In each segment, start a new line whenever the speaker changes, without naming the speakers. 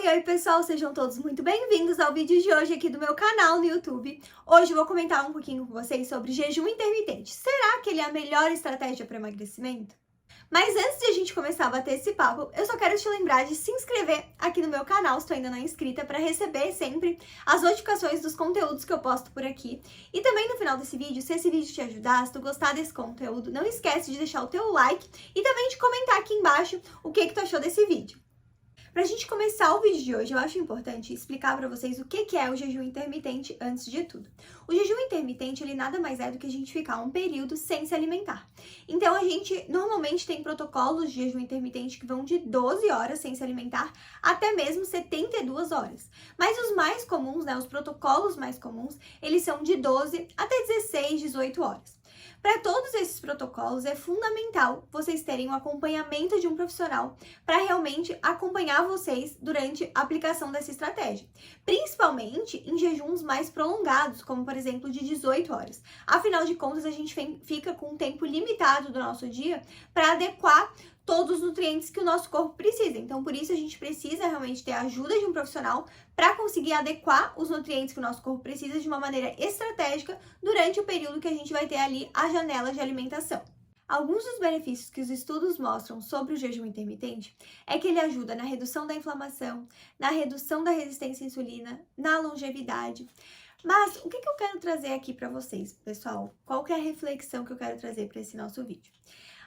Oi, pessoal, sejam todos muito bem-vindos ao vídeo de hoje aqui do meu canal no YouTube. Hoje eu vou comentar um pouquinho com vocês sobre jejum intermitente. Será que ele é a melhor estratégia para emagrecimento? Mas antes de a gente começar a bater esse papo, eu só quero te lembrar de se inscrever aqui no meu canal, se tu ainda não é inscrita, para receber sempre as notificações dos conteúdos que eu posto por aqui. E também no final desse vídeo, se esse vídeo te ajudar, se tu gostar desse conteúdo, não esquece de deixar o teu like e também de comentar aqui embaixo o que tu achou desse vídeo. Pra gente começar o vídeo de hoje, eu acho importante explicar pra vocês o que é o jejum intermitente antes de tudo. O jejum intermitente, ele nada mais é do que a gente ficar um período sem se alimentar. Então, a gente normalmente tem protocolos de jejum intermitente que vão de 12 horas sem se alimentar até mesmo 72 horas. Mas os mais comuns, os protocolos mais comuns, eles são de 12 até 16, 18 horas. Para todos esses protocolos, é fundamental vocês terem o acompanhamento de um profissional para realmente acompanhar vocês durante a aplicação dessa estratégia, principalmente em jejuns mais prolongados, como por exemplo de 18 horas. Afinal de contas, a gente fica com um tempo limitado do nosso dia para adequar todos os nutrientes que o nosso corpo precisa. Então, por isso, a gente precisa realmente ter a ajuda de um profissional para conseguir adequar os nutrientes que o nosso corpo precisa de uma maneira estratégica durante o período que a gente vai ter ali a janela de alimentação. Alguns dos benefícios que os estudos mostram sobre o jejum intermitente é que ele ajuda na redução da inflamação, na redução da resistência à insulina, na longevidade. Mas o que eu quero trazer aqui para vocês, pessoal? Qual que é a reflexão que eu quero trazer para esse nosso vídeo?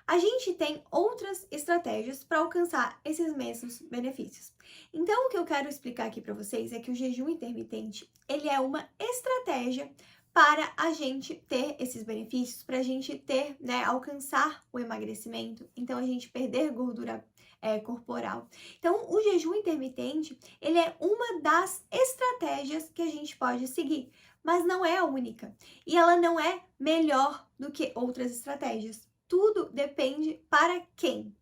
A gente tem outras estratégias para alcançar esses mesmos benefícios. Então, o que eu quero explicar aqui para vocês é que o jejum intermitente, ele é uma estratégia para a gente ter esses benefícios, para a gente ter, alcançar o emagrecimento, então a gente perder gordura corporal. Então, o jejum intermitente, ele é uma das estratégias que a gente pode seguir, mas não é a única. E ela não é melhor do que outras estratégias. Tudo depende para quem.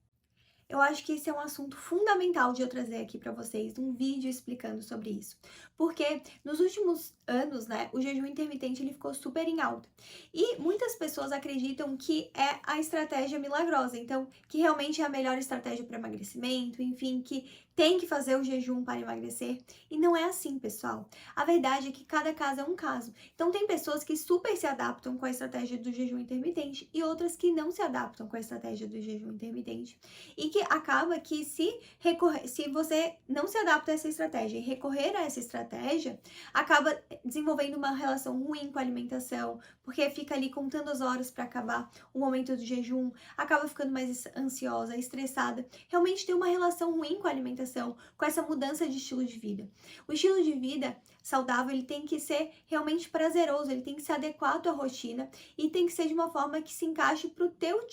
Eu acho que esse é um assunto fundamental de eu trazer aqui para vocês, um vídeo explicando sobre isso. Porque nos últimos anos, o jejum intermitente ele ficou super em alta. E muitas pessoas acreditam que é a estratégia milagrosa, então que realmente é a melhor estratégia para emagrecimento, enfim, que tem que fazer o jejum para emagrecer. E não é assim, pessoal. A verdade é que cada caso é um caso. Então tem pessoas que super se adaptam com a estratégia do jejum intermitente e outras que não se adaptam com a estratégia do jejum intermitente. E que acaba que se você não se adapta a essa estratégia e recorrer a essa estratégia, acaba desenvolvendo uma relação ruim com a alimentação, porque fica ali contando as horas para acabar o momento do jejum, acaba ficando mais ansiosa, estressada, realmente tem uma relação ruim com a alimentação, com essa mudança de estilo de vida. O estilo de vida saudável, ele tem que ser realmente prazeroso, ele tem que se adequar à tua rotina e tem que ser de uma forma que se encaixe pro teu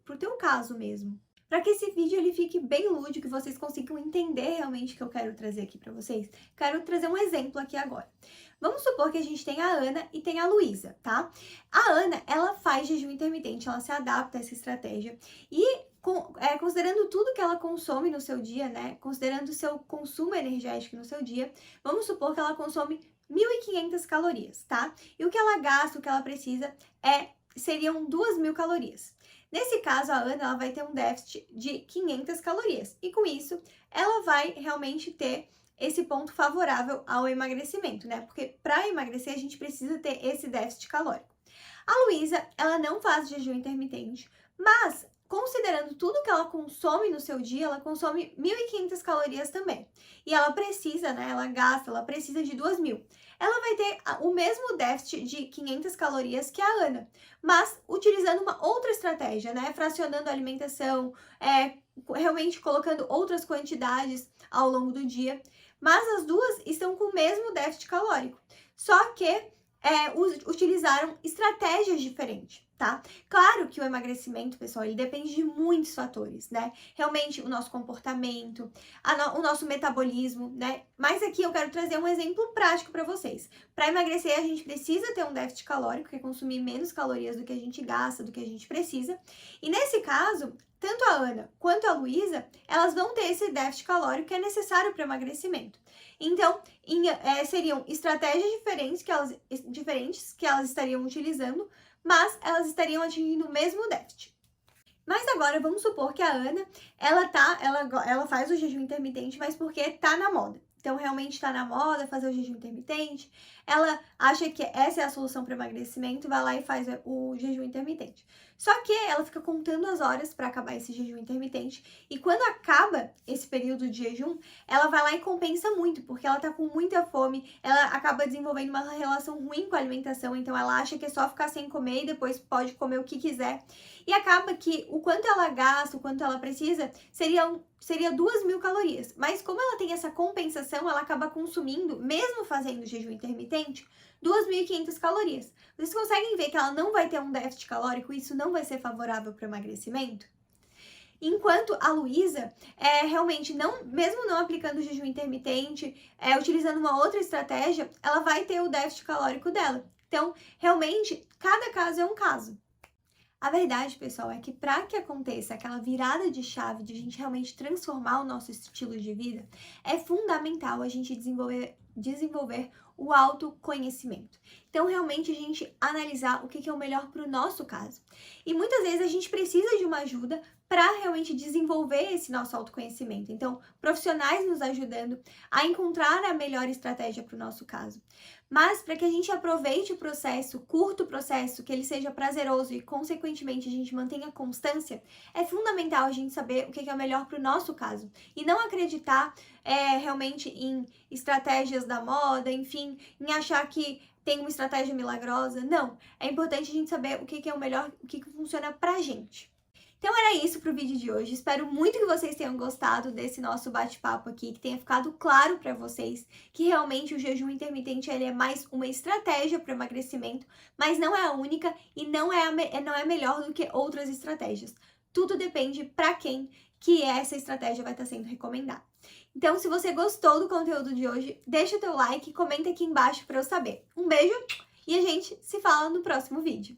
pro teu caso mesmo. Para que esse vídeo ele fique bem lúdico, que vocês consigam entender realmente o que eu quero trazer aqui para vocês, quero trazer um exemplo aqui agora. Vamos supor que a gente tem a Ana e tem a Luísa, tá? A Ana, ela faz jejum intermitente, ela se adapta a essa estratégia e considerando tudo que ela consome no seu dia, considerando o seu consumo energético no seu dia, vamos supor que ela consome 1.500 calorias, tá? E o que ela gasta, o que ela precisa seriam 2.000 calorias. Nesse caso, a Ana ela vai ter um déficit de 500 calorias e com isso ela vai realmente ter esse ponto favorável ao emagrecimento, Porque para emagrecer a gente precisa ter esse déficit calórico. A Luísa, ela não faz jejum intermitente, mas considerando tudo que ela consome no seu dia, ela consome 1.500 calorias também. E ela precisa, ela precisa de 2.000. Ela vai ter o mesmo déficit de 500 calorias que a Ana, mas utilizando uma outra estratégia, fracionando a alimentação, realmente colocando outras quantidades ao longo do dia. Mas as duas estão com o mesmo déficit calórico, só que utilizaram estratégias diferentes, tá? Claro que o emagrecimento, pessoal, ele depende de muitos fatores, Realmente o nosso comportamento, o nosso metabolismo, Mas aqui eu quero trazer um exemplo prático para vocês. Para emagrecer, a gente precisa ter um déficit calórico, que é consumir menos calorias do que a gente gasta, do que a gente precisa. E nesse caso, tanto a Ana quanto a Luísa, elas vão ter esse déficit calórico que é necessário para o emagrecimento. Então, seriam estratégias diferentes que elas estariam utilizando, mas elas estariam atingindo o mesmo déficit. Mas agora vamos supor que a Ana, ela faz o jejum intermitente, mas porque tá na moda. Então, realmente tá na moda fazer o jejum intermitente. Ela acha que essa é a solução para emagrecimento, vai lá e faz o jejum intermitente. Só que ela fica contando as horas para acabar esse jejum intermitente. E quando acaba esse período de jejum, ela vai lá e compensa muito, porque ela tá com muita fome, ela acaba desenvolvendo uma relação ruim com a alimentação, então ela acha que é só ficar sem comer e depois pode comer o que quiser. E acaba que o quanto ela gasta, o quanto ela precisa, seria 2.000 calorias. Mas como ela tem essa compensação, ela acaba consumindo, mesmo fazendo jejum intermitente, 2.500 calorias. Vocês conseguem ver que ela não vai ter um déficit calórico, isso não vai ser favorável para o emagrecimento? Enquanto a Luísa, realmente, mesmo não aplicando o jejum intermitente, utilizando uma outra estratégia, ela vai ter o déficit calórico dela. Então, realmente, cada caso é um caso. A verdade, pessoal, é que para que aconteça aquela virada de chave de a gente realmente transformar o nosso estilo de vida, é fundamental a gente desenvolver o autoconhecimento. Então, realmente, a gente analisar o que é o melhor para o nosso caso. E muitas vezes a gente precisa de uma ajuda para realmente desenvolver esse nosso autoconhecimento. Então, profissionais nos ajudando a encontrar a melhor estratégia para o nosso caso. Mas para que a gente aproveite o processo, curta o processo, que ele seja prazeroso e, consequentemente, a gente mantenha constância, é fundamental a gente saber o que é o melhor para o nosso caso. E não acreditar realmente em estratégias da moda, enfim, em achar que tem uma estratégia milagrosa. Não, é importante a gente saber o que é o melhor, o que funciona pra gente. Então era isso pro vídeo de hoje. Espero muito que vocês tenham gostado desse nosso bate-papo aqui, que tenha ficado claro para vocês que realmente o jejum intermitente ele é mais uma estratégia para emagrecimento, mas não é a única e não é melhor do que outras estratégias. Tudo depende para quem que essa estratégia vai estar sendo recomendada. Então, se você gostou do conteúdo de hoje, deixa o teu like e comenta aqui embaixo para eu saber. Um beijo e a gente se fala no próximo vídeo.